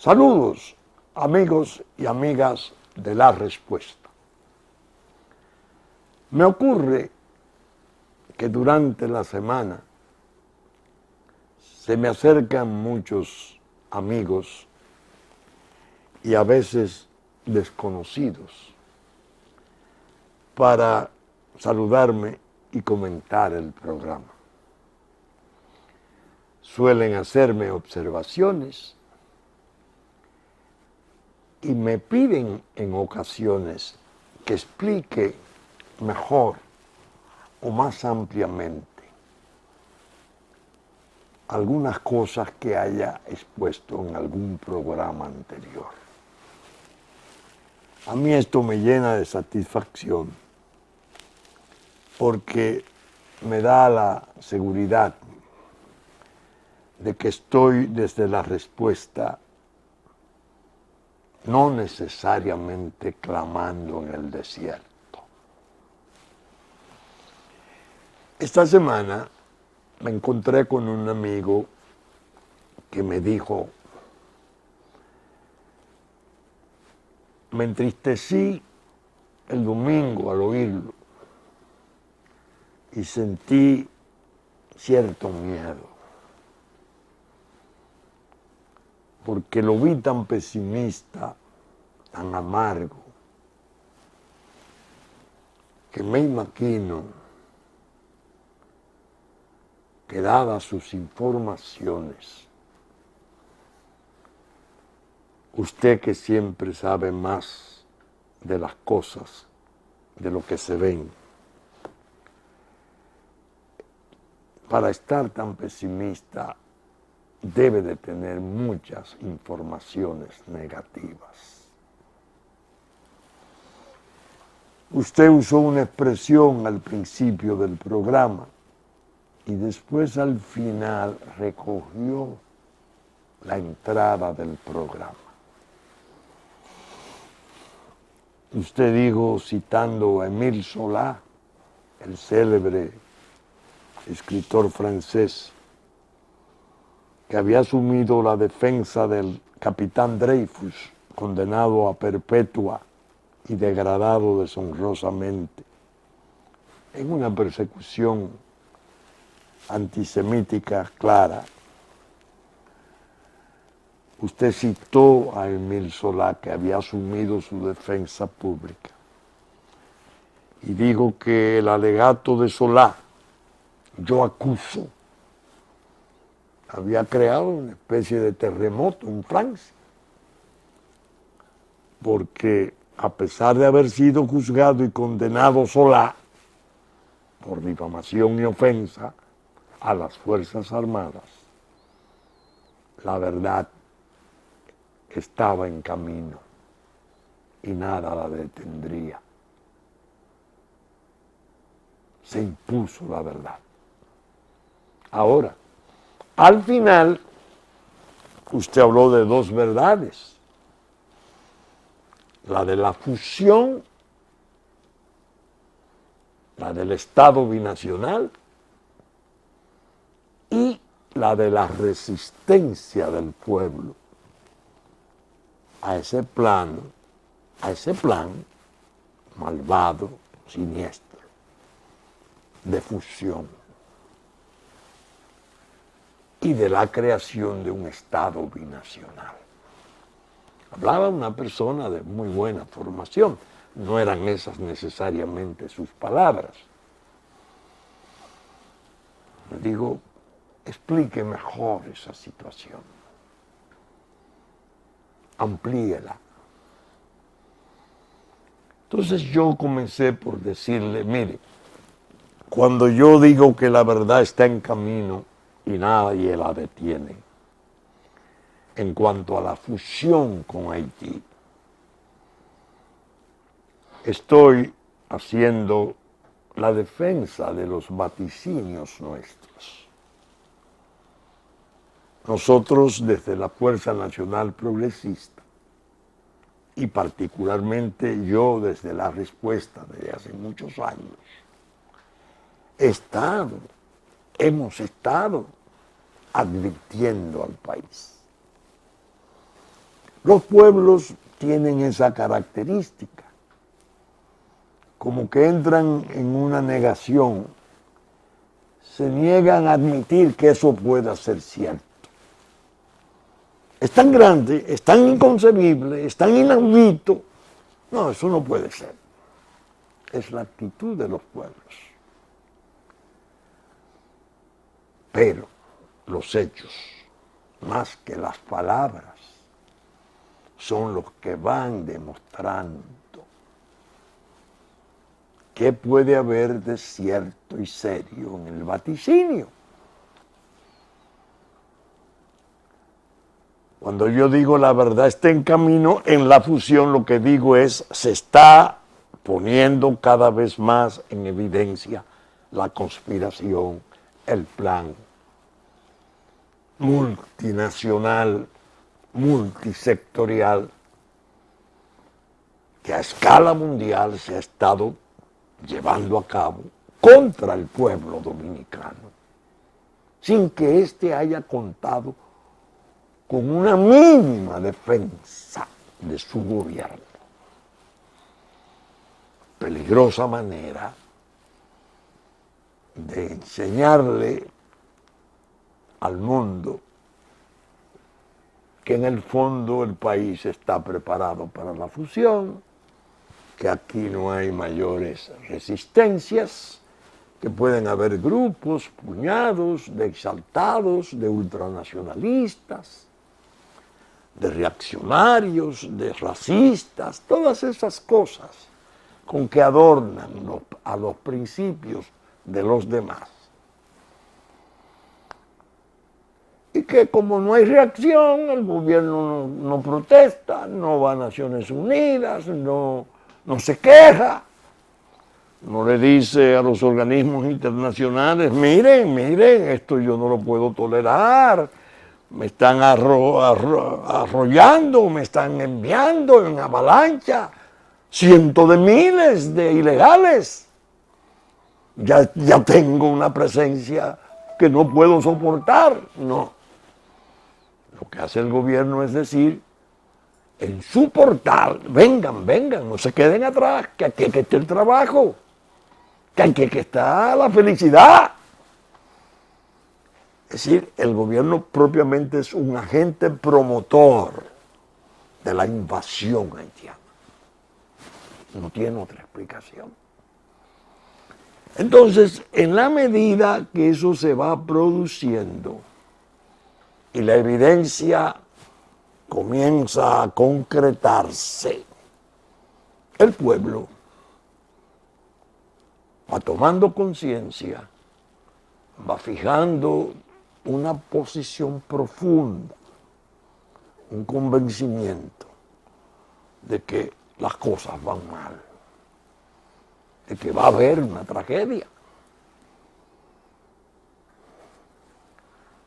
Saludos, amigos y amigas de La Respuesta. Me ocurre que durante la semana se me acercan muchos amigos y a veces desconocidos para saludarme y comentar el programa. Suelen hacerme observaciones y me piden en ocasiones que explique mejor o más ampliamente algunas cosas que haya expuesto en algún programa anterior. A mí esto me llena de satisfacción porque me da la seguridad de que estoy desde La Respuesta no necesariamente clamando en el desierto. Esta semana me encontré con un amigo que me dijo: me entristecí el domingo al oírlo y sentí cierto miedo, porque lo vi tan pesimista, tan amargo, que me imagino que dadas sus informaciones, usted que siempre sabe más de las cosas, de lo que se ven, para estar tan pesimista debe de tener muchas informaciones negativas. Usted usó una expresión al principio del programa y después al final recogió la entrada del programa. Usted dijo, citando a Émile Zola, el célebre escritor francés, que había asumido la defensa del capitán Dreyfus, condenado a perpetua y degradado deshonrosamente en una persecución antisemítica clara. Usted citó a Émile Zola, que había asumido su defensa pública, y dijo que el alegato de Zola, yo acuso, había creado una especie de terremoto en Francia, porque a pesar de haber sido juzgado y condenado Zola por difamación y ofensa a las Fuerzas Armadas, la verdad estaba en camino y nada la detendría. Se impuso la verdad. Ahora, al final, usted habló de dos verdades: la de la fusión, la del Estado binacional, y la de la resistencia del pueblo a ese plan malvado, siniestro, de fusión y de la creación de un Estado binacional. Hablaba una persona de muy buena formación, no eran esas necesariamente sus palabras. Me digo, explique mejor esa situación, amplíela. Entonces yo comencé por decirle, mire, cuando yo digo que la verdad está en camino y nadie la detiene, en cuanto a la fusión con Haití, estoy haciendo la defensa de los vaticinios nuestros. Nosotros, desde la Fuerza Nacional Progresista, y particularmente yo desde La Respuesta desde hace muchos años, hemos estado advirtiendo al país Los pueblos tienen esa característica, como que entran en una negación, se niegan a admitir que eso pueda ser cierto. Es tan grande, es tan inconcebible, es tan inaudito. No, eso no puede ser. Es la actitud de los pueblos. Pero los hechos, más que las palabras, son los que van demostrando qué puede haber de cierto y serio en el vaticinio. Cuando yo digo la verdad está en camino, en la fusión lo que digo es, se está poniendo cada vez más en evidencia la conspiración, el plan multinacional, multisectorial, que a escala mundial se ha estado llevando a cabo contra el pueblo dominicano, sin que éste haya contado con una mínima defensa de su gobierno. Peligrosa manera de enseñarle al mundo que en el fondo el país está preparado para la fusión, que aquí no hay mayores resistencias, que pueden haber grupos, puñados de exaltados, de ultranacionalistas, de reaccionarios, de racistas, todas esas cosas con que adornan a los principios de los demás. Y que como no hay reacción, el gobierno no protesta, no va a Naciones Unidas, no se queja, no le dice a los organismos internacionales, miren, esto yo no lo puedo tolerar, me están arrollando, me están enviando en avalancha cientos de miles de ilegales. Ya tengo una presencia que no puedo soportar. No. Lo que hace el gobierno es decir, en su portal, vengan, no se queden atrás, que aquí está el trabajo, que aquí está la felicidad. Es decir, el gobierno propiamente es un agente promotor de la invasión haitiana. No tiene otra explicación. Entonces, en la medida que eso se va produciendo y la evidencia comienza a concretarse, el pueblo va tomando conciencia, va fijando una posición profunda, un convencimiento de que las cosas van mal, de que va a haber una tragedia.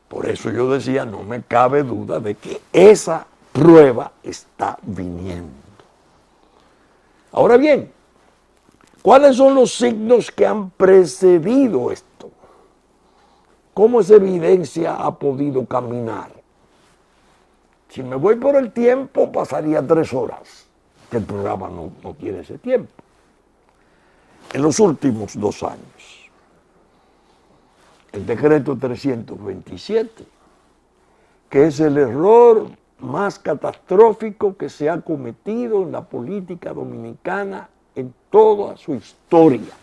Por eso yo decía, no me cabe duda de que esa prueba está viniendo. Ahora bien, ¿cuáles son los signos que han precedido esto? ¿Cómo esa evidencia ha podido caminar? Si me voy por el tiempo, pasaría 3 horas, que el programa no tiene ese tiempo. En los últimos 2 años, el decreto 327, que es el error más catastrófico que se ha cometido en la política dominicana en toda su historia.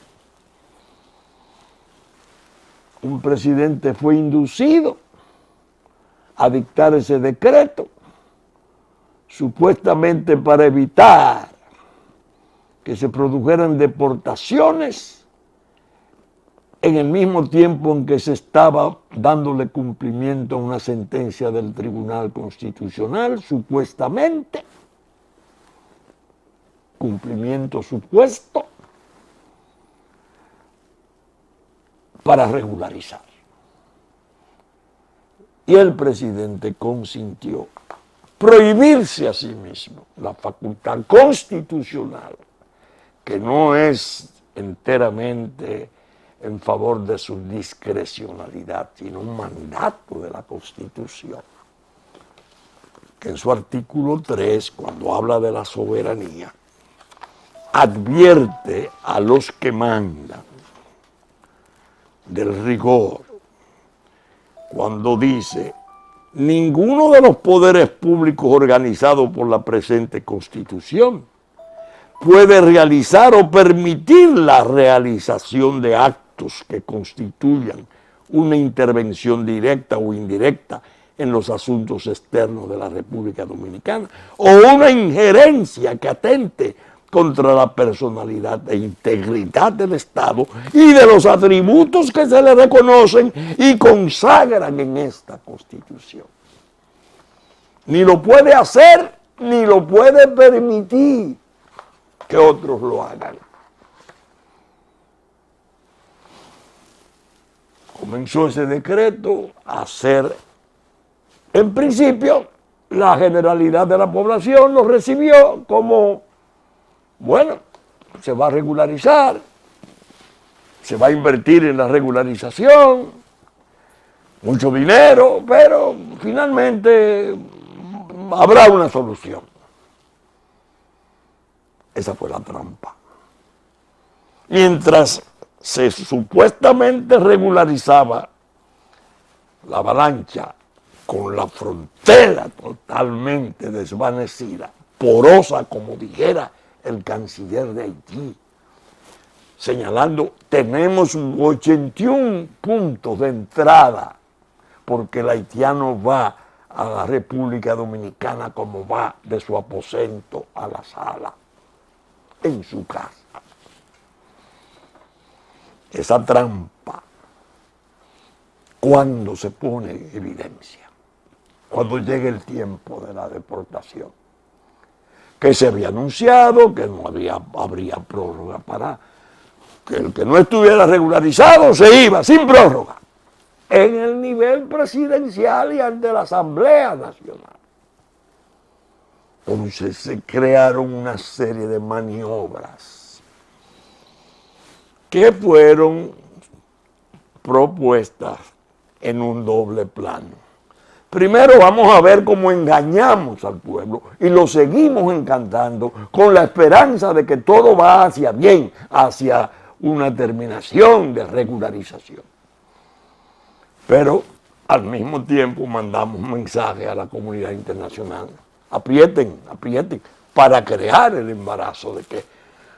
Un presidente fue inducido a dictar ese decreto, supuestamente para evitar que se produjeran deportaciones en el mismo tiempo en que se estaba dándole cumplimiento a una sentencia del Tribunal Constitucional, supuestamente, cumplimiento supuesto, para regularizar. Y el presidente consintió prohibirse a sí mismo la facultad constitucional, que no es enteramente en favor de su discrecionalidad, sino un mandato de la Constitución, que en su artículo 3, cuando habla de la soberanía, advierte a los que mandan del rigor, cuando dice: ninguno de los poderes públicos organizados por la presente Constitución puede realizar o permitir la realización de actos que constituyan una intervención directa o indirecta en los asuntos externos de la República Dominicana o una injerencia que atente contra la personalidad e integridad del Estado y de los atributos que se le reconocen y consagran en esta Constitución. Ni lo puede hacer, ni lo puede permitir que otros lo hagan. Comenzó ese decreto a ser, en principio, la generalidad de la población lo recibió como, bueno, se va a regularizar, se va a invertir en la regularización, mucho dinero, pero finalmente habrá una solución. Esa fue la trampa. Mientras se supuestamente regularizaba la avalancha con la frontera totalmente desvanecida, porosa, como dijera el canciller de Haití, señalando: tenemos 81 puntos de entrada, porque el haitiano va a la República Dominicana como va de su aposento a la sala, en su casa. Esa trampa, ¿cuándo se pone en evidencia? Cuando llegue el tiempo de la deportación, que se había anunciado que no habría prórroga para que el que no estuviera regularizado se iba sin prórroga, en el nivel presidencial y ante la Asamblea Nacional. Entonces se crearon una serie de maniobras que fueron propuestas en un doble plano. Primero vamos a ver cómo engañamos al pueblo y lo seguimos encantando con la esperanza de que todo va hacia bien, hacia una terminación de regularización. Pero al mismo tiempo mandamos un mensaje a la comunidad internacional: aprieten, aprieten, para crear el embarazo de que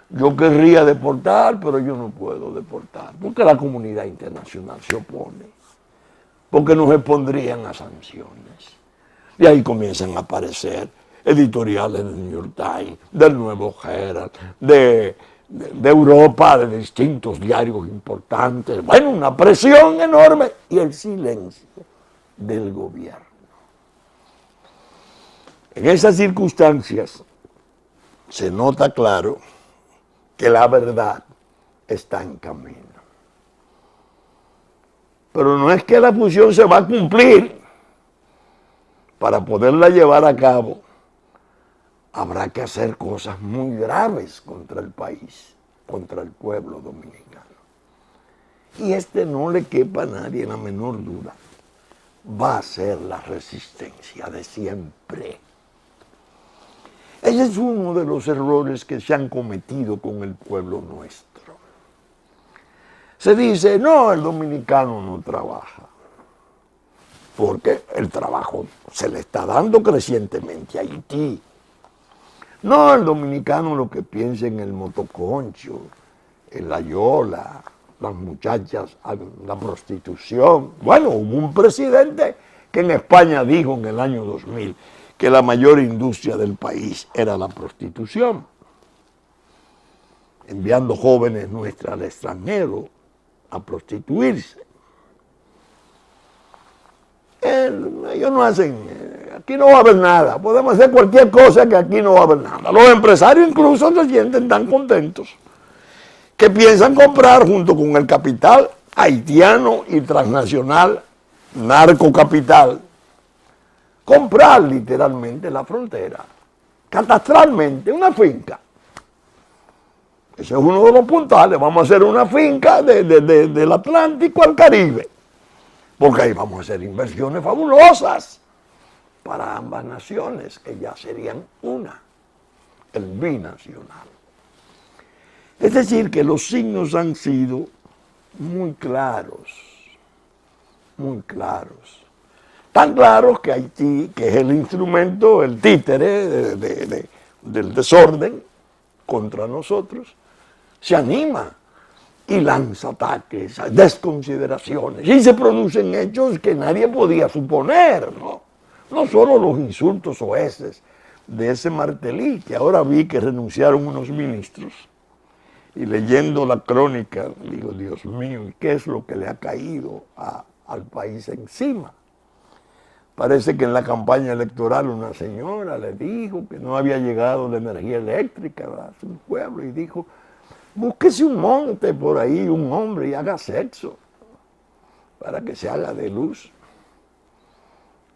yo querría deportar, pero yo no puedo deportar, porque la comunidad internacional se opone, porque nos expondrían a sanciones. Y ahí comienzan a aparecer editoriales del New York Times, del Nuevo Herald, de Europa, de distintos diarios importantes. Bueno, una presión enorme y el silencio del gobierno. En esas circunstancias se nota claro que la verdad está en camino. Pero no es que la fusión se va a cumplir. Para poderla llevar a cabo, habrá que hacer cosas muy graves contra el país, contra el pueblo dominicano. Y no le quepa a nadie la menor duda: va a ser la resistencia de siempre. Ese es uno de los errores que se han cometido con el pueblo nuestro. Se dice: no, el dominicano no trabaja, porque el trabajo se le está dando crecientemente a Haití. No, el dominicano lo que piensa en el motoconcho, en la yola, las muchachas, la prostitución. Bueno, hubo un presidente que en España dijo en el año 2000 que la mayor industria del país era la prostitución, enviando jóvenes nuestras al extranjero a prostituirse. Ellos no hacen, aquí no va a haber nada, podemos hacer cualquier cosa que aquí no va a haber nada. Los empresarios incluso se sienten tan contentos que piensan comprar junto con el capital haitiano y transnacional, narcocapital, comprar literalmente la frontera, catastralmente, una finca. Ese es uno de los puntales: vamos a hacer una finca del Atlántico al Caribe, porque ahí vamos a hacer inversiones fabulosas. para ambas naciones, que ya serían una, el binacional. Es decir, que los signos han sido muy claros, muy claros. Tan claros que Haití, que es el instrumento, el títere del desorden contra nosotros, se anima y lanza ataques, desconsideraciones, y se producen hechos que nadie podía suponer, ¿no? No solo los insultos oeces de ese Martelly, que ahora vi que renunciaron unos ministros, y leyendo la crónica, digo, Dios mío, ¿y qué es lo que le ha caído al país encima? Parece que en la campaña electoral una señora le dijo que no había llegado la energía eléctrica a su pueblo, y dijo, búsquese un monte por ahí, un hombre, y haga sexo para que se haga de luz.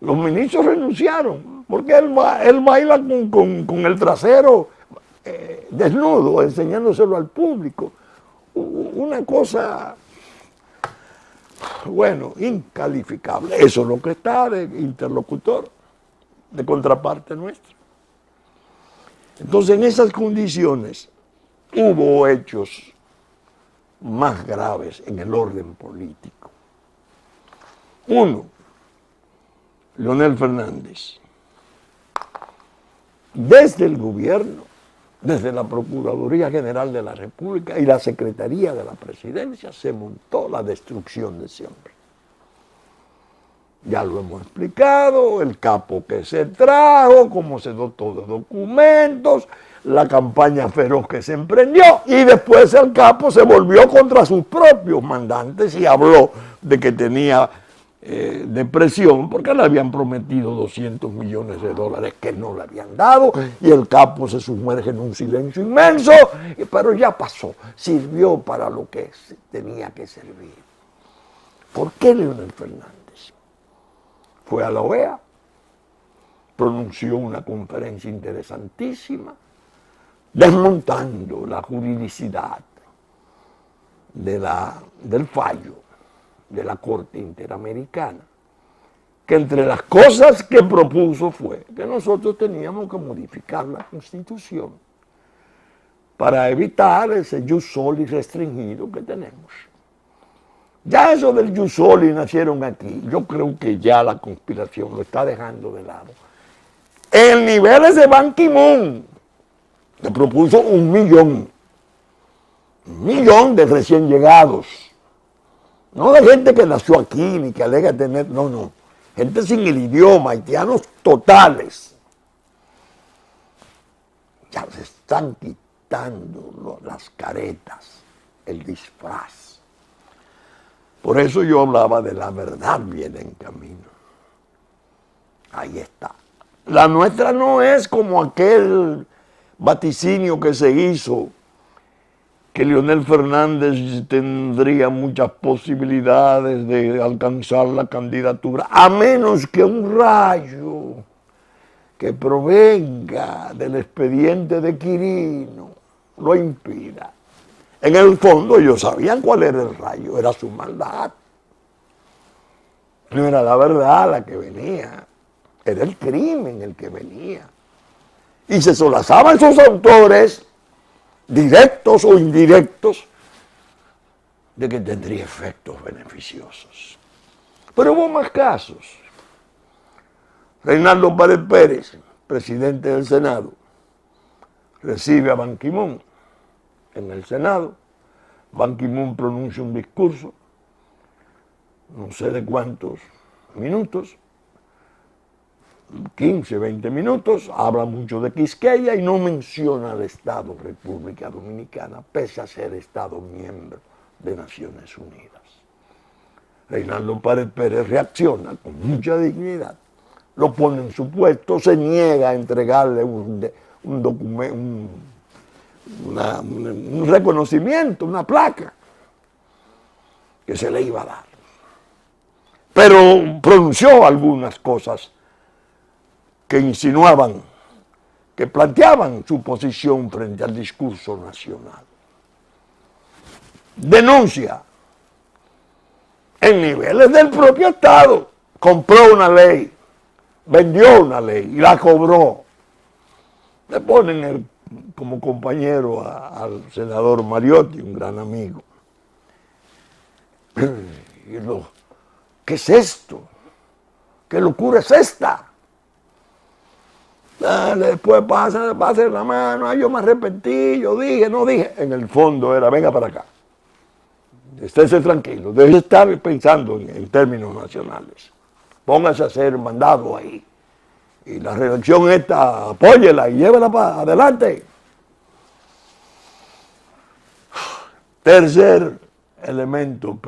Los ministros renunciaron, porque él baila con el trasero desnudo, enseñándoselo al público. Una cosa, bueno, incalificable. Eso es lo que está de interlocutor, de contraparte nuestra. Entonces, en esas condiciones, hubo hechos más graves en el orden político. Uno, Leonel Fernández, desde el gobierno, desde la Procuraduría General de la República y la Secretaría de la Presidencia, se montó la destrucción de ese hombre. Ya lo hemos explicado, el capo que se trajo, cómo se dotó de documentos, la campaña feroz que se emprendió, y después el capo se volvió contra sus propios mandantes y habló de que tenía depresión porque le habían prometido 200 millones de dólares que no le habían dado, y el capo se sumerge en un silencio inmenso, pero ya pasó, sirvió para lo que tenía que servir. ¿Por qué Leonel Fernández? Fue a la OEA, pronunció una conferencia interesantísima, desmontando la juridicidad del fallo de la Corte Interamericana, que entre las cosas que propuso fue que nosotros teníamos que modificar la Constitución para evitar ese jus soli restringido que tenemos. Ya eso del jus soli nacieron aquí, yo creo que ya la conspiración lo está dejando de lado. El nivel es de Ban Ki-moon, que propuso 1 millón de recién llegados. No de gente que nació aquí ni que alega tener, no. Gente sin el idioma, haitianos totales. Ya se están quitando las caretas, el disfraz. Por eso yo hablaba de la verdad viene en camino. Ahí está. La nuestra no es como aquel vaticinio que se hizo, que Leonel Fernández tendría muchas posibilidades de alcanzar la candidatura, a menos que un rayo que provenga del expediente de Quirino lo impida. En el fondo ellos sabían cuál era el rayo, era su maldad. No era la verdad la que venía, era el crimen el que venía. Y se solazaban sus autores, directos o indirectos, de que tendría efectos beneficiosos. Pero hubo más casos. Reinaldo Pared Pérez, presidente del Senado, recibe a Ban Ki-moon en el Senado. Ban Ki-moon pronuncia un discurso, no sé de cuántos minutos, 15, 20 minutos, habla mucho de Quisqueya y no menciona al Estado República Dominicana, pese a ser Estado miembro de Naciones Unidas. Reinaldo Pared Pérez reacciona con mucha dignidad, lo pone en su puesto, se niega a entregarle un documento, un reconocimiento, una placa que se le iba a dar. Pero pronunció algunas cosas que insinuaban, que planteaban su posición frente al discurso nacional. Denuncia en niveles del propio Estado. Compró una ley vendió una ley y la cobró. Le ponen como compañero al senador Mariotti, un gran amigo. Y ¿qué es esto? ¿Qué locura es esta? Después pasa la mano, yo me arrepentí, yo dije, no dije. En el fondo era, venga para acá. Estése tranquilo, deje de estar pensando en términos nacionales. Póngase a hacer mandado ahí. Y la reelección esta, apóyela y llévela para adelante. Tercer elemento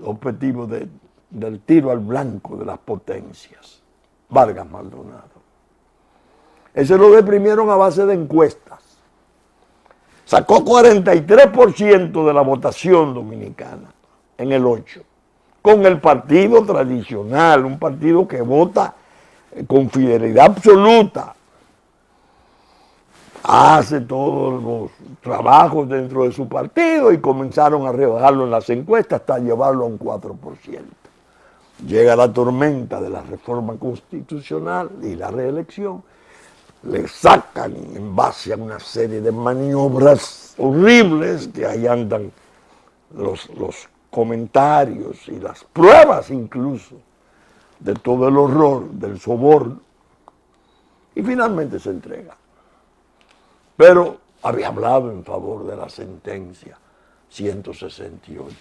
objetivo del tiro al blanco de las potencias, Vargas Maldonado. Ese lo deprimieron a base de encuestas. Sacó 43% de la votación dominicana en el 8, con el partido tradicional, un partido que vota con fidelidad absoluta. Hace todos los trabajos dentro de su partido y comenzaron a rebajarlo en las encuestas hasta llevarlo a un 4%. Llega la tormenta de la reforma constitucional y la reelección. Le sacan en base a una serie de maniobras horribles, que ahí andan los comentarios y las pruebas incluso de todo el horror del soborno, y finalmente se entrega. Pero había hablado en favor de la sentencia 168.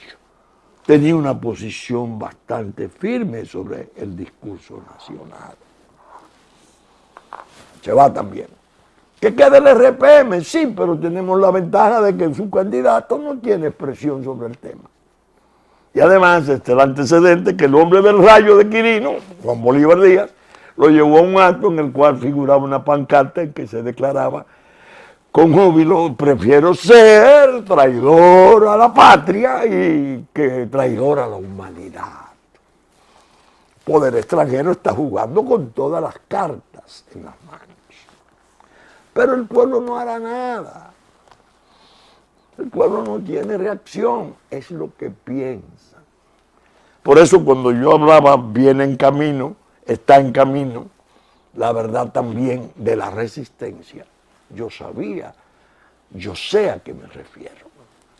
Tenía una posición bastante firme sobre el discurso nacional. Se va también. Que quede el RPM, sí, pero tenemos la ventaja de que su candidato no tiene expresión sobre el tema. Y además, el antecedente que el hombre del rayo de Quirino, Juan Bolívar Díaz, lo llevó a un acto en el cual figuraba una pancarta en que se declaraba con júbilo: prefiero ser traidor a la patria y que traidor a la humanidad. El poder extranjero está jugando con todas las cartas en las manos. Pero el pueblo no hará nada. El pueblo no tiene reacción, es lo que piensa. Por eso cuando yo hablaba viene en camino, está en camino, la verdad también de la resistencia, yo sabía, yo sé a qué me refiero.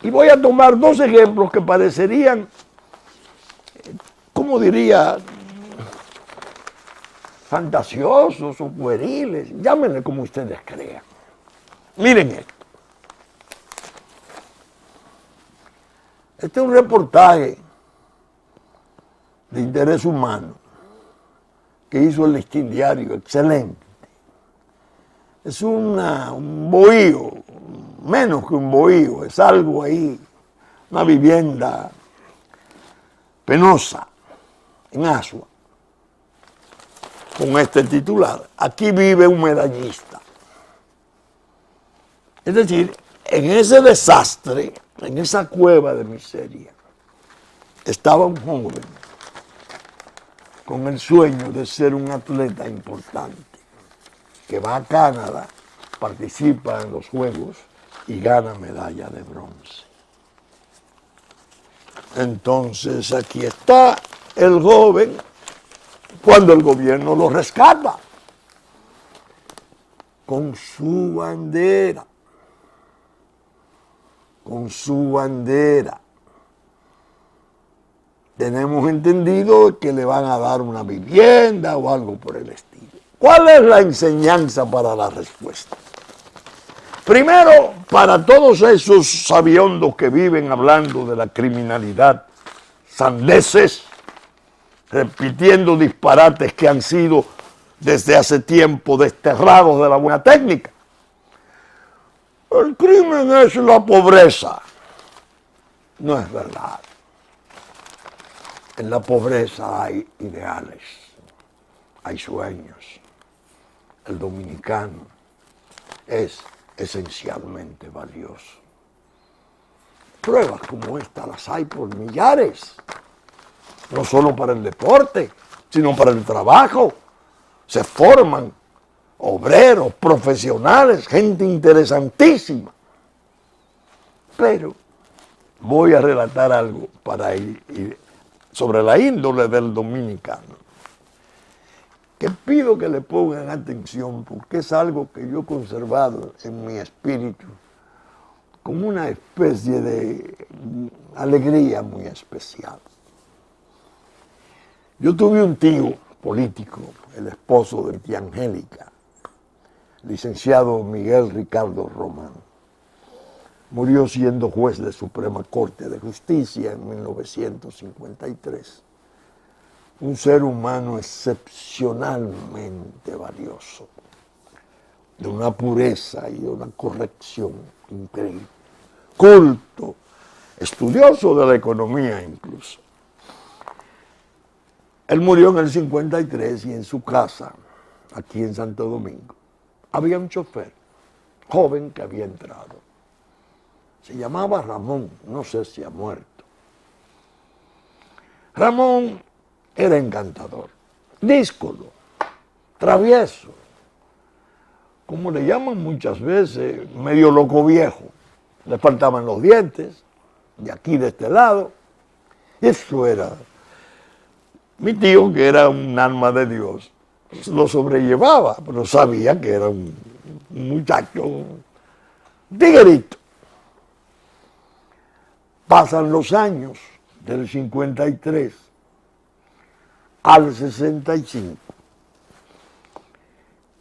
Y voy a tomar dos ejemplos que parecerían, ¿cómo diría?, fantasiosos o pueriles, llámenle como ustedes crean. Miren esto. Este es un reportaje de interés humano que hizo el Listín Diario, excelente. Es un bohío, menos que un bohío, es algo ahí, una vivienda penosa en Asua, con este titular: aquí vive un medallista. Es decir, en ese desastre, en esa cueva de miseria, estaba un joven con el sueño de ser un atleta importante, que va a Canadá, participa en los Juegos y gana medalla de bronce. Entonces aquí está el joven cuando el gobierno lo rescata con su bandera. Con su bandera. Tenemos entendido que le van a dar una vivienda o algo por el estilo. ¿Cuál es la enseñanza para la respuesta? Primero, para todos esos sabiondos que viven hablando de la criminalidad, sandeces, repitiendo disparates que han sido desde hace tiempo desterrados de la buena técnica. El crimen es la pobreza. No es verdad. En la pobreza hay ideales, hay sueños. El dominicano es esencialmente valioso. Pruebas como esta las hay por millares, no solo para el deporte, sino para el trabajo. Se forman obreros, profesionales, gente interesantísima. Pero voy a relatar algo para ir sobre la índole del dominicano, que pido que le pongan atención porque es algo que yo he conservado en mi espíritu como una especie de alegría muy especial. Yo tuve un tío político, el esposo de tía Angélica, licenciado Miguel Ricardo Román. Murió siendo juez de Suprema Corte de Justicia en 1953. Un ser humano excepcionalmente valioso, de una pureza y de una corrección increíble. Culto, estudioso de la economía incluso. Él murió en el 53 y en su casa, aquí en Santo Domingo, había un chofer joven que había entrado. Se llamaba Ramón, no sé si ha muerto. Ramón era encantador, díscolo, travieso, como le llaman muchas veces, medio loco viejo. Le faltaban los dientes, de aquí de este lado. Eso era. Mi tío, que era un alma de Dios, lo sobrellevaba, pero sabía que era un muchacho, un tiguerito. Pasan los años del 53 al 65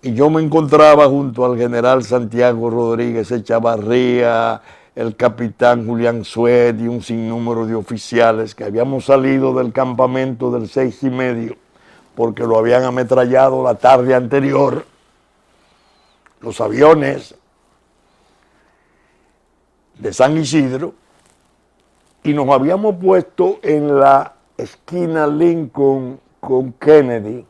y yo me encontraba junto al general Santiago Rodríguez Echavarría, el capitán Julián Suet y un sinnúmero de oficiales que habíamos salido del campamento del 6:30 porque lo habían ametrallado la tarde anterior, los aviones de San Isidro, y nos habíamos puesto en la esquina Lincoln con Kennedy,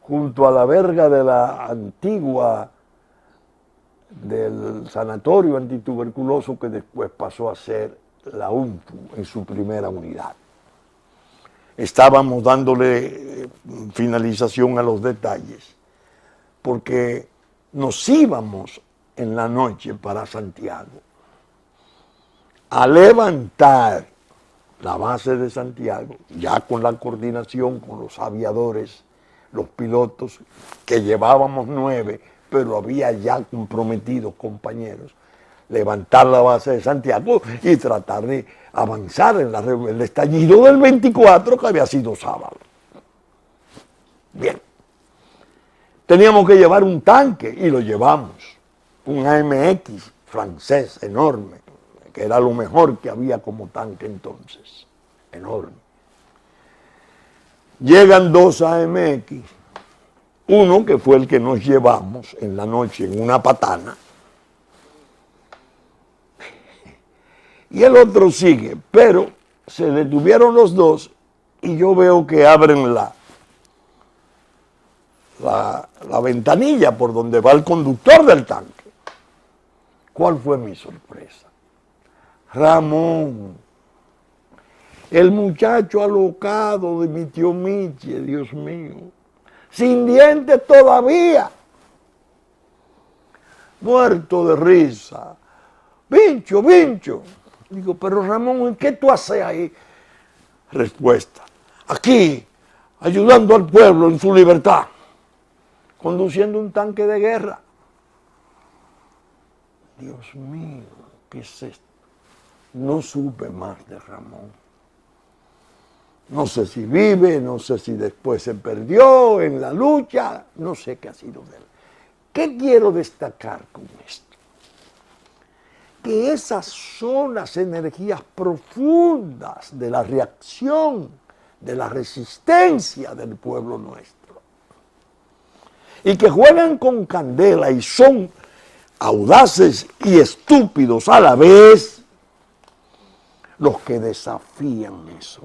junto a la verga de la antigua, del sanatorio antituberculoso que después pasó a ser la UNTU en su primera unidad. Estábamos dándole finalización a los detalles, porque nos íbamos en la noche para Santiago a levantar la base de Santiago, ya con la coordinación con los aviadores, los pilotos, que llevábamos 9, pero había ya comprometidos compañeros, levantar la base de Santiago y tratar de avanzar en el estallido del 24, que había sido sábado. Bien. Teníamos que llevar un tanque y lo llevamos, un AMX francés enorme, que era lo mejor que había como tanque entonces, enorme. Llegan 2 AMX, uno que fue el que nos llevamos en la noche en una patana, y el otro sigue, pero se detuvieron los dos y yo veo que abren la ventanilla por donde va el conductor del tanque. ¿Cuál fue mi sorpresa? Ramón, el muchacho alocado de mi tío Miche, Dios mío, sin dientes todavía, muerto de risa. Vincho, Vincho. Digo, pero Ramón, ¿qué tú haces ahí? Respuesta, aquí, ayudando al pueblo en su libertad, conduciendo un tanque de guerra. Dios mío, ¿qué es esto? No supe más de Ramón. No sé si vive, no sé si después se perdió en la lucha, no sé qué ha sido de él. ¿Qué quiero destacar con esto? Que esas son las energías profundas de la reacción, de la resistencia del pueblo nuestro. Y que juegan con candela y son audaces y estúpidos a la vez los que desafían eso.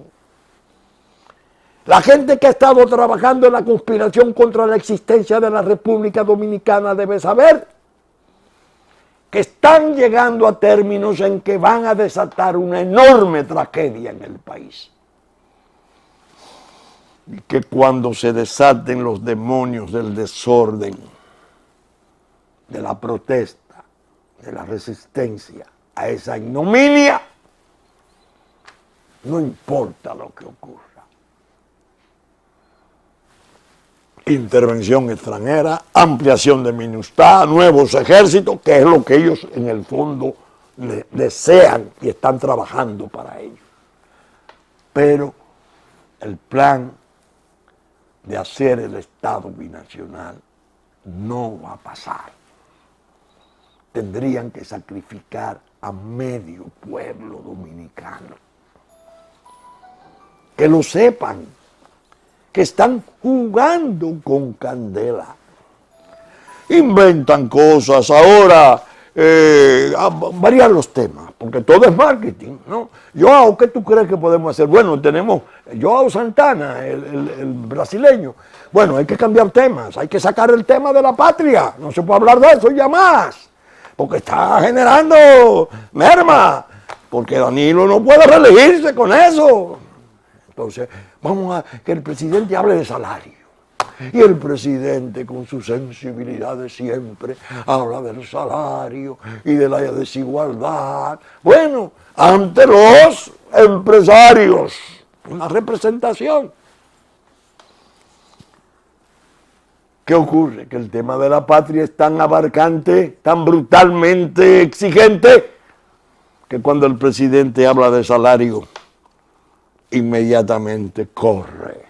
La gente que ha estado trabajando en la conspiración contra la existencia de la República Dominicana debe saber que están llegando a términos en que van a desatar una enorme tragedia en el país. Y que cuando se desaten los demonios del desorden, de la protesta, de la resistencia a esa ignominia, no importa lo que ocurra. intervención extranjera, ampliación de MINUSTAH, nuevos ejércitos, que es lo que ellos en el fondo desean y están trabajando para ello. Pero el plan de hacer el Estado binacional no va a pasar. Tendrían que sacrificar a medio pueblo dominicano. Que lo sepan, que están jugando con candela. Inventan cosas ahora, varían los temas, porque todo es marketing, ¿no? Joao, ¿qué tú crees que podemos hacer? Bueno, tenemos Joao Santana, el brasileño. Bueno, hay que cambiar temas, hay que sacar el tema de la patria, no se puede hablar de eso ya más, porque está generando merma, porque Danilo no puede reelegirse con eso. Entonces, vamos a que el presidente hable de salario. Y el presidente, con su sensibilidad de siempre, habla del salario y de la desigualdad. Bueno, ante los empresarios, una representación. ¿Qué ocurre? Que el tema de la patria es tan abarcante, tan brutalmente exigente, que cuando el presidente habla de salario, inmediatamente corre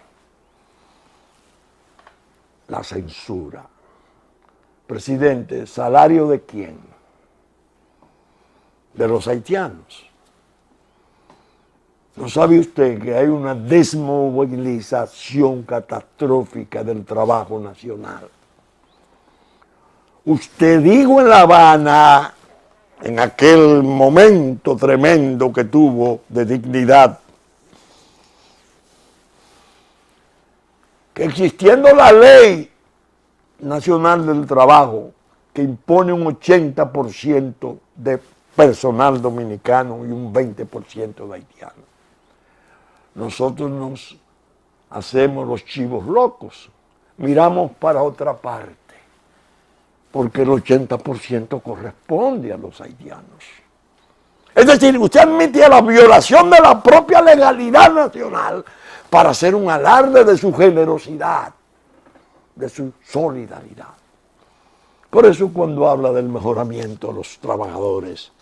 la censura. Presidente, ¿salario de quién? De los haitianos. ¿No sabe usted que hay una desmovilización catastrófica del trabajo nacional? Usted dijo en La Habana, en aquel momento tremendo que tuvo de dignidad, que existiendo la ley nacional del trabajo que impone un 80% de personal dominicano y un 20% de haitiano, nosotros nos hacemos los chivos locos, miramos para otra parte, porque el 80% corresponde a los haitianos. Es decir, usted admite la violación de la propia legalidad nacional para hacer un alarde de su generosidad, de su solidaridad. Por eso cuando habla del mejoramiento de los trabajadores,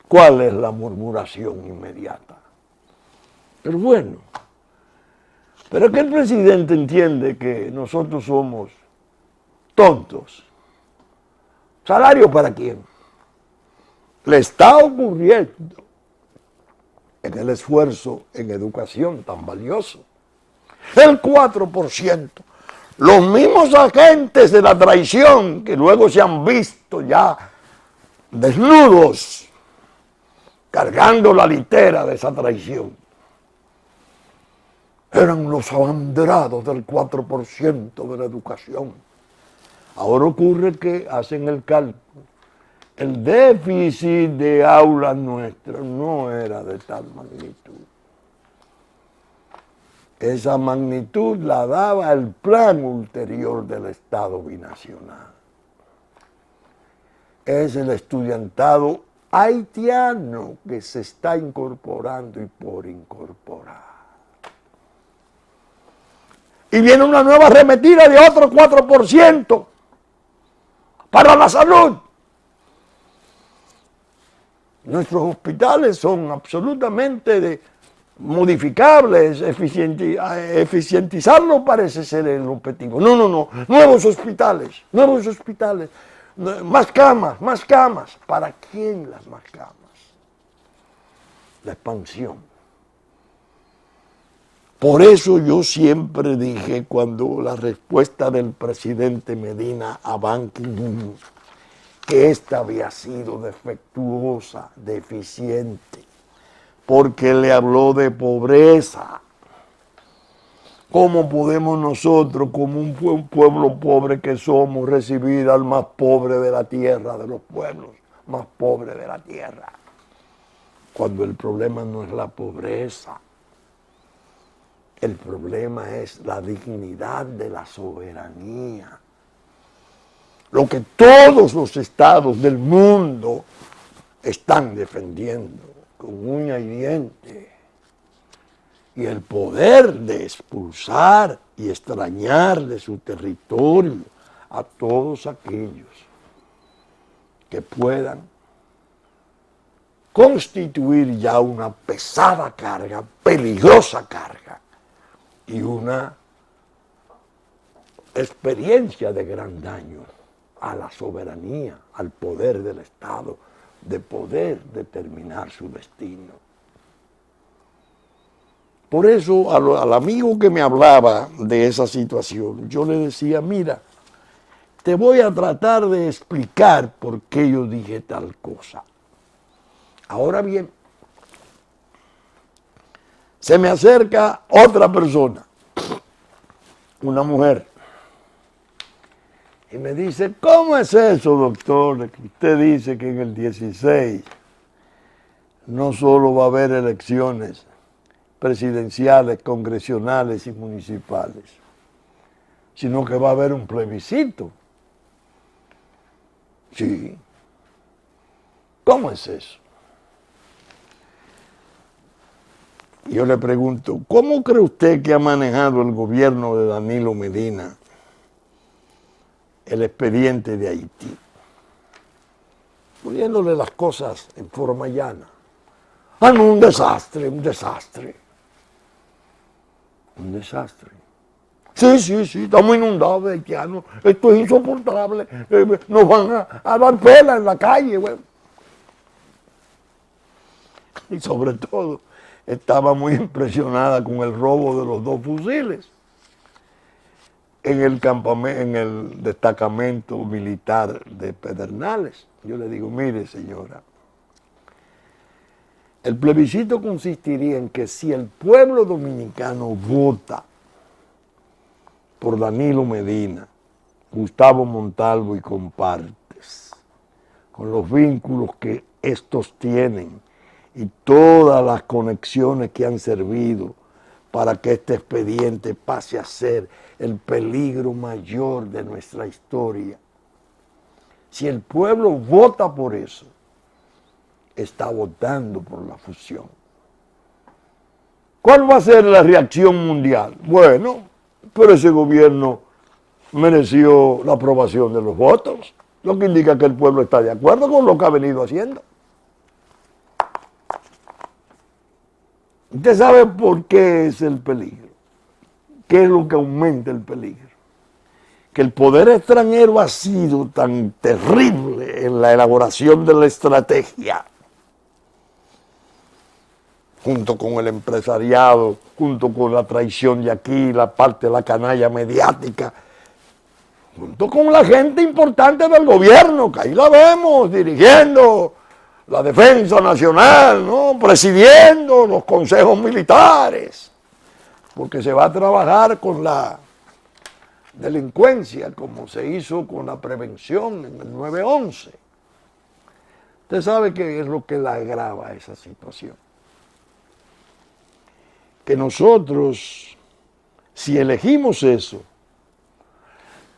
¿cuál es la murmuración inmediata? Pero bueno, pero es que el presidente entiende que nosotros somos tontos. ¿Salario para quién? Le está ocurriendo en el esfuerzo en educación tan valioso. El 4%. Los mismos agentes de la traición que luego se han visto ya desnudos, cargando la litera de esa traición, eran los abanderados del 4% de la educación. Ahora ocurre que hacen el cálculo. El déficit de aulas nuestras no era de tal magnitud. Esa magnitud la daba el plan ulterior del Estado binacional. Es el estudiantado haitiano que se está incorporando y por incorporar. Y viene una nueva arremetida de otro 4% para la salud. Nuestros hospitales son absolutamente modificables, eficientizarlo parece ser el objetivo. No, nuevos hospitales, más camas. ¿Para quién las más camas? La expansión. Por eso yo siempre dije, cuando la respuesta del presidente Medina a Ban Ki-moon, que esta había sido defectuosa, deficiente, porque le habló de pobreza. ¿Cómo podemos nosotros, como un pueblo pobre que somos, recibir al más pobre de la tierra, de los pueblos más pobres de la tierra? Cuando el problema no es la pobreza, el problema es la dignidad de la soberanía. Lo que todos los estados del mundo están defendiendo con uña y diente. y el poder de expulsar y extrañar de su territorio a todos aquellos que puedan constituir ya una pesada carga, peligrosa carga y una experiencia de gran daño a la soberanía, al poder del Estado, de poder determinar su destino. Por eso al amigo que me hablaba de esa situación, yo le decía, mira, te voy a tratar de explicar por qué yo dije tal cosa. Ahora bien, se me acerca otra persona, una mujer, y me dice, ¿cómo es eso, doctor? Que usted dice que en el 16 no solo va a haber elecciones presidenciales, congresionales y municipales, sino que va a haber un plebiscito. Sí. ¿Cómo es eso? Yo le pregunto, ¿cómo cree usted que ha manejado el gobierno de Danilo Medina el expediente de Haití? Poniéndole las cosas en forma llana. Ah, no, un desastre, un desastre. Un desastre. Sí, estamos inundados de haitianos. Esto es insoportable. Nos van a dar pela en la calle. Bueno. Y sobre todo, estaba muy impresionada con el robo de los 2 fusiles en el destacamento militar de Pedernales. Yo le digo, mire señora, el plebiscito consistiría en que si el pueblo dominicano vota por Danilo Medina, Gustavo Montalvo y compartes, con los vínculos que estos tienen y todas las conexiones que han servido para que este expediente pase a ser el peligro mayor de nuestra historia. Si el pueblo vota por eso, está votando por la fusión. ¿Cuál va a ser la reacción mundial? Bueno, pero ese gobierno mereció la aprobación de los votos, lo que indica que el pueblo está de acuerdo con lo que ha venido haciendo. Usted sabe por qué es el peligro, qué es lo que aumenta el peligro. Que el poder extranjero ha sido tan terrible en la elaboración de la estrategia, junto con el empresariado, junto con la traición de aquí, la parte de la canalla mediática, junto con la gente importante del gobierno, que ahí la vemos dirigiendo la defensa nacional, ¿no? Presidiendo los consejos militares, porque se va a trabajar con la delincuencia, como se hizo con la prevención en el 9/11. Usted sabe qué es lo que le agrava esa situación. Que nosotros, si elegimos eso,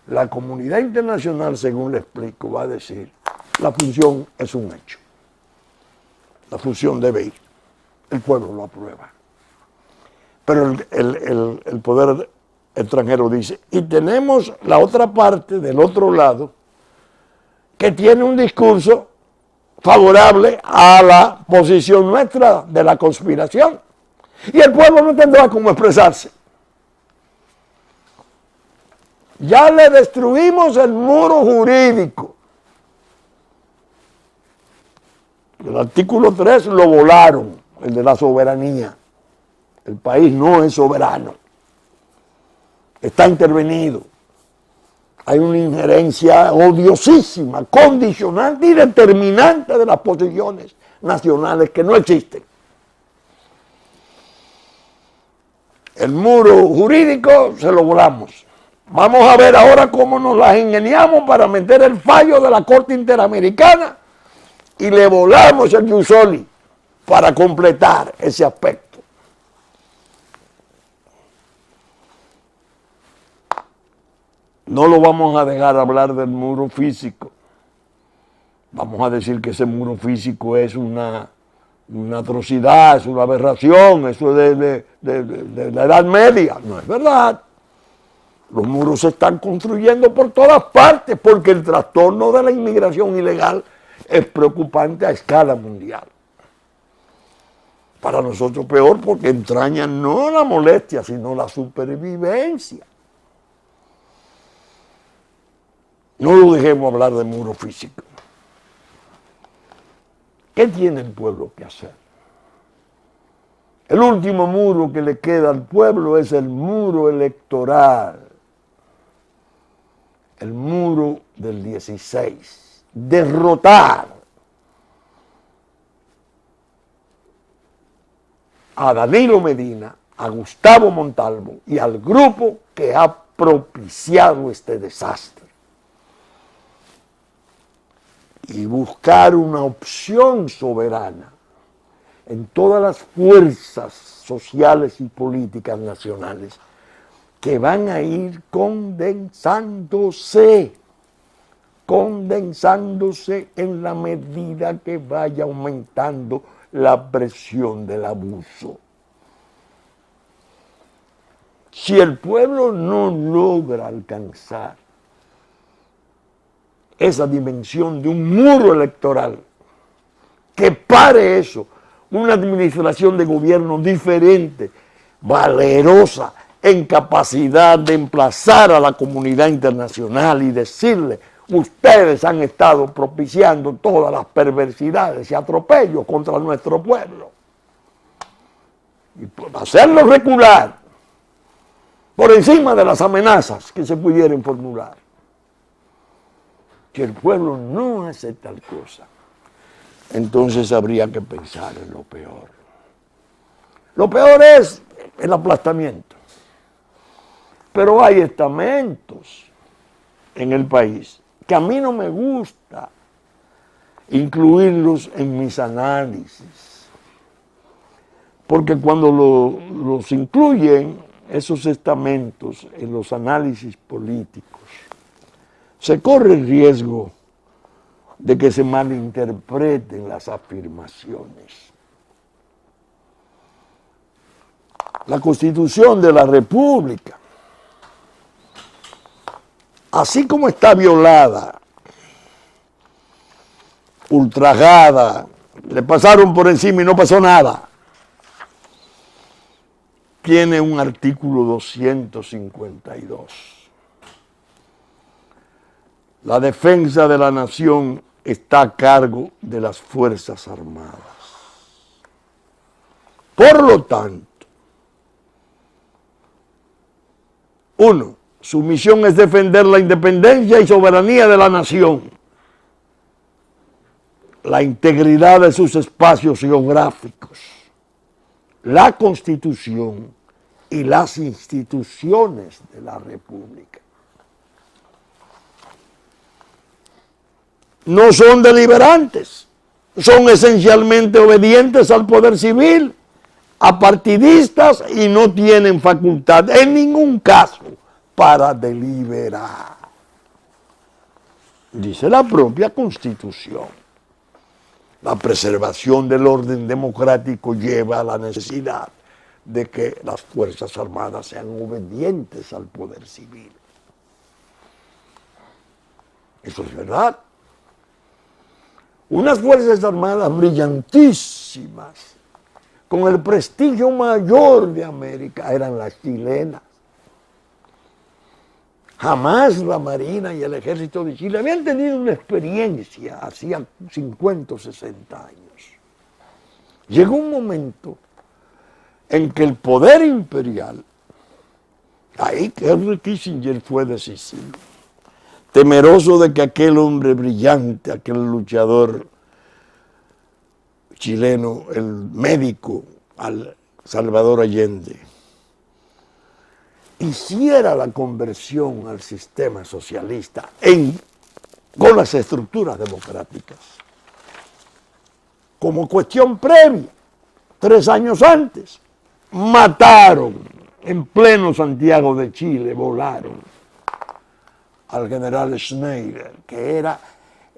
la comunidad internacional, según le explico, va a decir, la fusión es un hecho. La fusión debe ir. El pueblo lo aprueba. Pero el poder extranjero dice, y tenemos la otra parte del otro lado que tiene un discurso favorable a la posición nuestra de la conspiración. Y el pueblo no tendrá cómo expresarse. Ya le destruimos el muro jurídico. El artículo 3 lo volaron, el de la soberanía. El país no es soberano. Está intervenido. Hay una injerencia odiosísima, condicionante y determinante de las posiciones nacionales que no existen. El muro jurídico se lo volamos. Vamos a ver ahora cómo nos las ingeniamos para meter el fallo de la Corte Interamericana y le volamos el jus soli para completar ese aspecto. No lo vamos a dejar hablar del muro físico. Vamos a decir que ese muro físico es una una atrocidad, es una aberración, eso es de la Edad Media. No es verdad. Los muros se están construyendo por todas partes porque el trastorno de la inmigración ilegal es preocupante a escala mundial. Para nosotros peor porque entraña no la molestia, sino la supervivencia. No lo dejemos hablar de muro físico. ¿Qué tiene el pueblo que hacer? El último muro que le queda al pueblo es el muro electoral. El muro del 16. Derrotar a Danilo Medina, a Gustavo Montalvo y al grupo que ha propiciado este desastre. Y buscar una opción soberana en todas las fuerzas sociales y políticas nacionales que van a ir condensándose en la medida que vaya aumentando la presión del abuso. Si el pueblo no logra alcanzar esa dimensión de un muro electoral que pare eso, una administración de gobierno diferente, valerosa, en capacidad de emplazar a la comunidad internacional y decirle: ustedes han estado propiciando todas las perversidades y atropellos contra nuestro pueblo. Y hacerlo recular por encima de las amenazas que se pudieran formular. Si el pueblo no hace tal cosa, entonces habría que pensar en lo peor. Lo peor es el aplastamiento. Pero hay estamentos en el país que a mí no me gusta incluirlos en mis análisis. Porque cuando los incluyen esos estamentos en los análisis políticos, se corre el riesgo de que se malinterpreten las afirmaciones. La Constitución de la República, así como está violada, ultrajada, le pasaron por encima y no pasó nada, tiene un artículo 252. La defensa de la nación está a cargo de las Fuerzas Armadas. Por lo tanto, 1. Su misión es defender la independencia y soberanía de la nación, la integridad de sus espacios geográficos, la Constitución y las instituciones de la República. No son deliberantes, son esencialmente obedientes al poder civil, apartidistas y no tienen facultad en ningún caso para deliberar. Dice la propia Constitución. La preservación del orden democrático lleva a la necesidad de que las Fuerzas Armadas sean obedientes al poder civil. Eso es verdad. Unas Fuerzas Armadas brillantísimas, con el prestigio mayor de América, eran las chilenas. Jamás la Marina y el Ejército de Chile habían tenido una experiencia hacía 50 o 60 años. Llegó un momento en que el poder imperial, ahí Henry Kissinger fue decisivo, temeroso de que aquel hombre brillante, aquel luchador chileno, el médico Salvador Allende, hiciera la conversión al sistema socialista con las estructuras democráticas. Como cuestión previa, 3 años antes, mataron en pleno Santiago de Chile, volaron al general Schneider, que era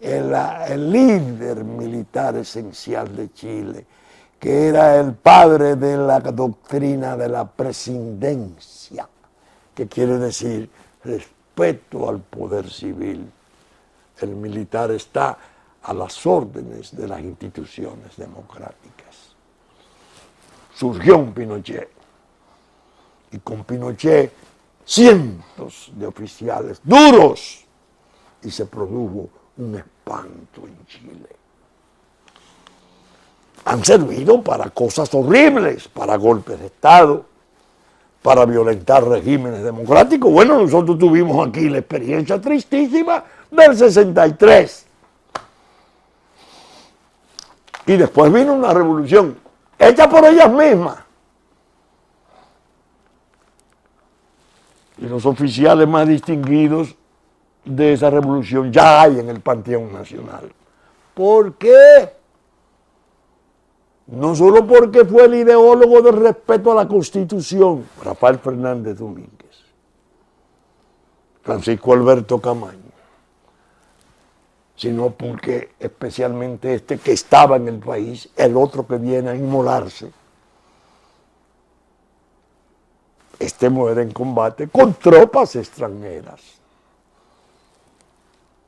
el líder militar esencial de Chile que era el padre de la doctrina de la presidencia, que quiere decir respeto al poder civil. El militar está a las órdenes de las instituciones democráticas. Surgió un Pinochet, y con Pinochet cientos de oficiales duros, y se produjo un espanto en Chile. Han servido para cosas horribles, para golpes de Estado, para violentar regímenes democráticos. Bueno, nosotros tuvimos aquí la experiencia tristísima del 63. Y después vino una revolución hecha por ellas mismas. Y los oficiales más distinguidos de esa revolución ya hay en el Panteón Nacional. ¿Por qué? No solo porque fue el ideólogo del respeto a la Constitución, Rafael Fernández Domínguez, Francisco Alberto Camaño, sino porque especialmente este que estaba en el país, el otro que viene a inmolarse, este muere en combate con tropas extranjeras.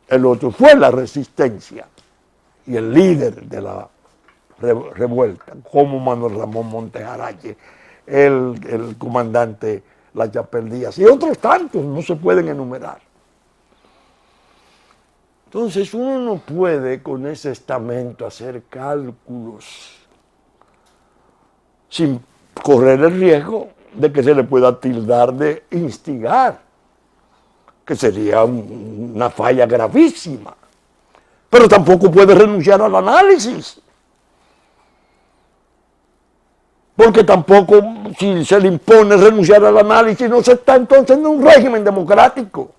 El otro fue la resistencia y el líder de la revuelta, como Manuel Ramón Montes Arache, el comandante La Chapelle Díaz, y otros tantos, no se pueden enumerar. Entonces uno no puede con ese estamento hacer cálculos sin correr el riesgo de que se le pueda tildar de instigar, que sería una falla gravísima. Pero tampoco puede renunciar al análisis, porque tampoco, si se le impone renunciar al análisis, no se está entonces en un régimen democrático.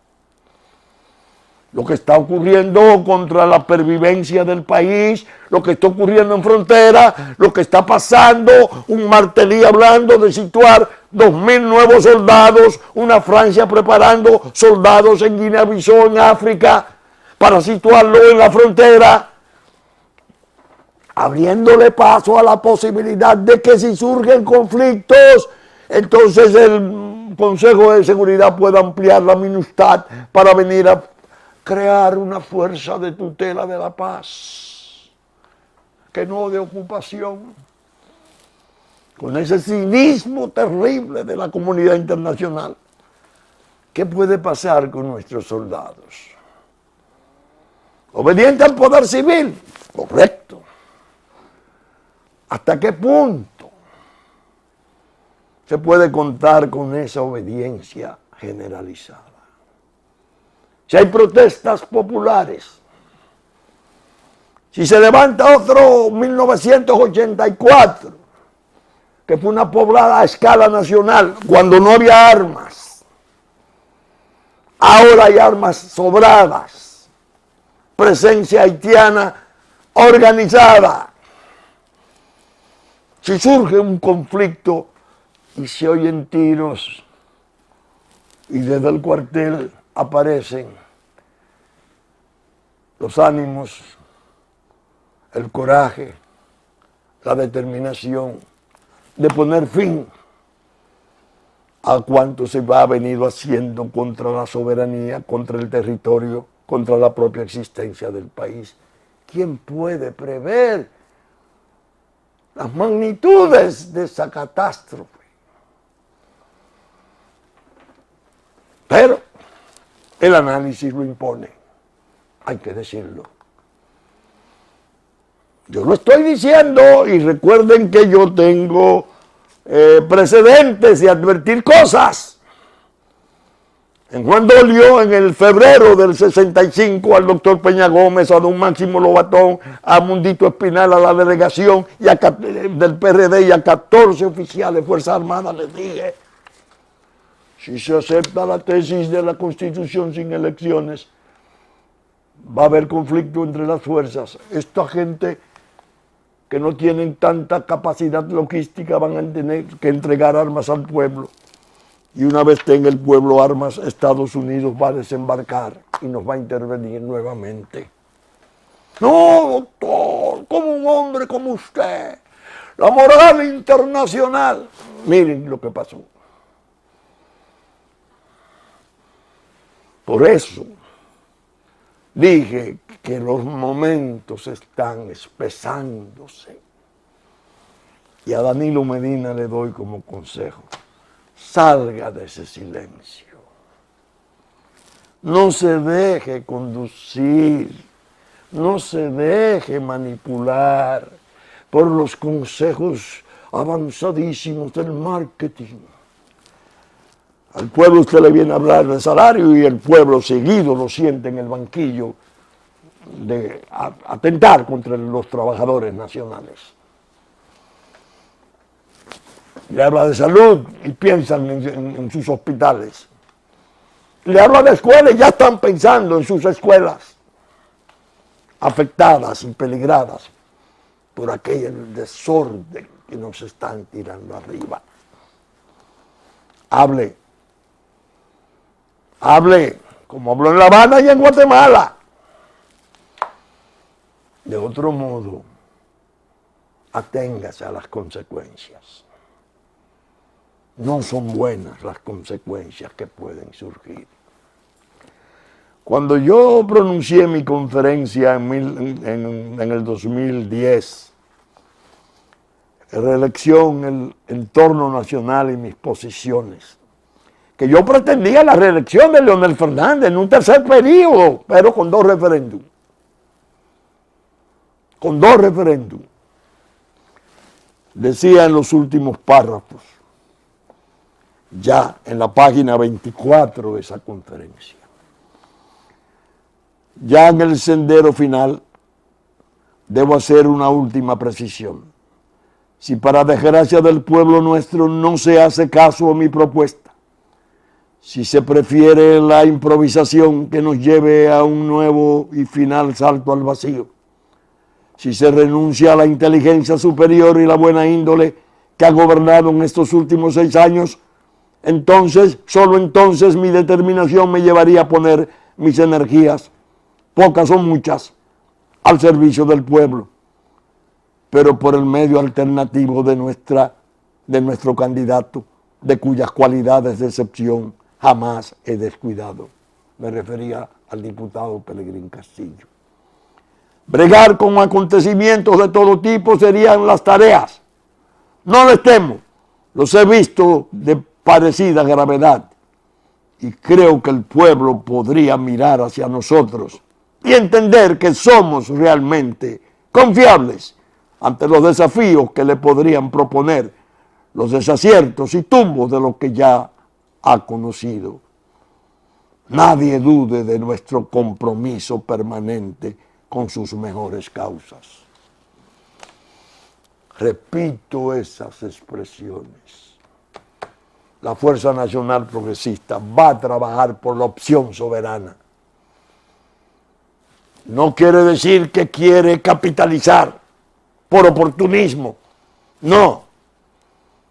Lo que está ocurriendo contra la pervivencia del país, lo que está ocurriendo en frontera, lo que está pasando, un Martelly hablando de situar 2.000 nuevos soldados, una Francia preparando soldados en Guinea-Bissau, en África, para situarlo en la frontera, abriéndole paso a la posibilidad de que si surgen conflictos, entonces el Consejo de Seguridad pueda ampliar la MINUSTAH para venir a crear una fuerza de tutela de la paz, que no de ocupación, con ese cinismo terrible de la comunidad internacional. ¿Qué puede pasar con nuestros soldados? Obediente al poder civil, correcto. ¿Hasta qué punto se puede contar con esa obediencia generalizada? Si hay protestas populares, si se levanta otro 1984, que fue una poblada a escala nacional, cuando no había armas, ahora hay armas sobradas, presencia haitiana organizada. Si surge un conflicto y se oyen tiros y desde el cuartel aparecen los ánimos, el coraje, la determinación de poner fin a cuanto se ha venido haciendo contra la soberanía, contra el territorio, contra la propia existencia del país. ¿Quién puede prever las magnitudes de esa catástrofe? Pero el análisis lo impone, hay que decirlo. Yo lo estoy diciendo y recuerden que yo tengo precedentes de advertir cosas. En Juan Dolio, en el febrero del 65, al doctor Peña Gómez, a don Máximo Lobatón, a Mundito Espinal, a la delegación del PRD y a 14 oficiales de Fuerzas Armadas les dije: si se acepta la tesis de la Constitución sin elecciones, va a haber conflicto entre las fuerzas. Esta gente que no tienen tanta capacidad logística van a tener que entregar armas al pueblo. Y una vez tenga el pueblo armas, Estados Unidos va a desembarcar y nos va a intervenir nuevamente. No, doctor, como un hombre como usted, la moral internacional. Miren lo que pasó. Por eso dije que los momentos están espesándose. Y a Danilo Medina le doy como consejo: salga de ese silencio. No se deje conducir, no se deje manipular por los consejos avanzadísimos del marketing. Al pueblo usted le viene a hablar de salario y el pueblo seguido lo siente en el banquillo de atentar contra los trabajadores nacionales. Le habla de salud y piensan en sus hospitales. Le habla de escuelas y ya están pensando en sus escuelas afectadas y peligradas por aquel desorden que nos están tirando arriba. Hable, como habló en La Habana y en Guatemala. De otro modo, aténgase a las consecuencias. No son buenas las consecuencias que pueden surgir. Cuando yo pronuncié mi conferencia en el 2010, reelección, el entorno nacional y mis posiciones, que yo pretendía la reelección de Leonel Fernández en un tercer periodo, pero con 2 referéndums. Con 2 referéndums. Decía en los últimos párrafos, ya en la página 24 de esa conferencia, ya en el sendero final debo hacer una última precisión. Si para desgracia del pueblo nuestro no se hace caso a mi propuesta, si se prefiere la improvisación que nos lleve a un nuevo y final salto al vacío, si se renuncia a la inteligencia superior y la buena índole que ha gobernado en estos últimos 6 años, entonces, solo entonces mi determinación me llevaría a poner mis energías, pocas o muchas, al servicio del pueblo, pero por el medio alternativo de nuestro candidato, de cuyas cualidades de excepción jamás he descuidado. Me refería al diputado Pelegrín Castillo. Bregar con acontecimientos de todo tipo serían las tareas. No les temo, los he visto de parecida gravedad y creo que el pueblo podría mirar hacia nosotros y entender que somos realmente confiables ante los desafíos que le podrían proponer los desaciertos y tumbos de lo que ya ha conocido. Nadie dude de nuestro compromiso permanente con sus mejores causas. Repito esas expresiones. La Fuerza Nacional Progresista va a trabajar por la opción soberana. No quiere decir que quiere capitalizar por oportunismo, no,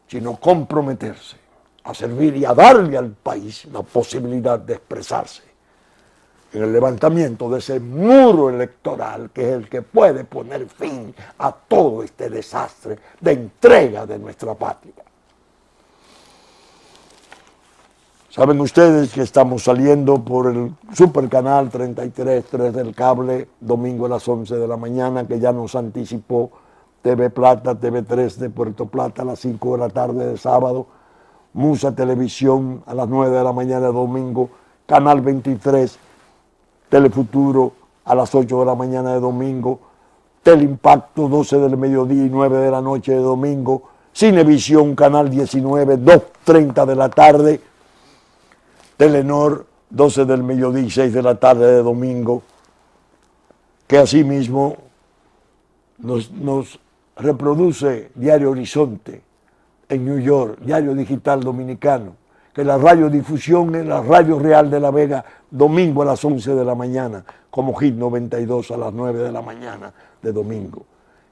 sino comprometerse a servir y a darle al país la posibilidad de expresarse en el levantamiento de ese muro electoral que es el que puede poner fin a todo este desastre de entrega de nuestra patria. Saben ustedes que estamos saliendo por el supercanal 33.3 del cable, domingo a las 11 de la mañana, que ya nos anticipó TV Plata, TV3 de Puerto Plata a las 5 de la tarde de sábado, Musa Televisión a las 9 de la mañana de domingo, Canal 23, Telefuturo a las 8 de la mañana de domingo, Teleimpacto 12 del mediodía y 9 de la noche de domingo, Cinevisión Canal 19, 2:30 de la tarde, Telenor 12 del mediodía y 6 de la tarde de domingo, que asimismo nos reproduce Diario Horizonte en New York, Diario Digital Dominicano, que la radiodifusión es la Radio Real de La Vega, domingo a las 11 de la mañana, como Hit 92 a las 9 de la mañana de domingo,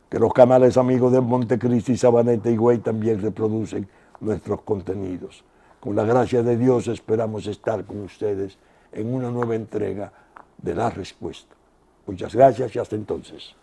que los canales amigos de Montecristi, Sabaneta y Güey también reproducen nuestros contenidos. Con la gracia de Dios esperamos estar con ustedes en una nueva entrega de La Respuesta. Muchas gracias y hasta entonces.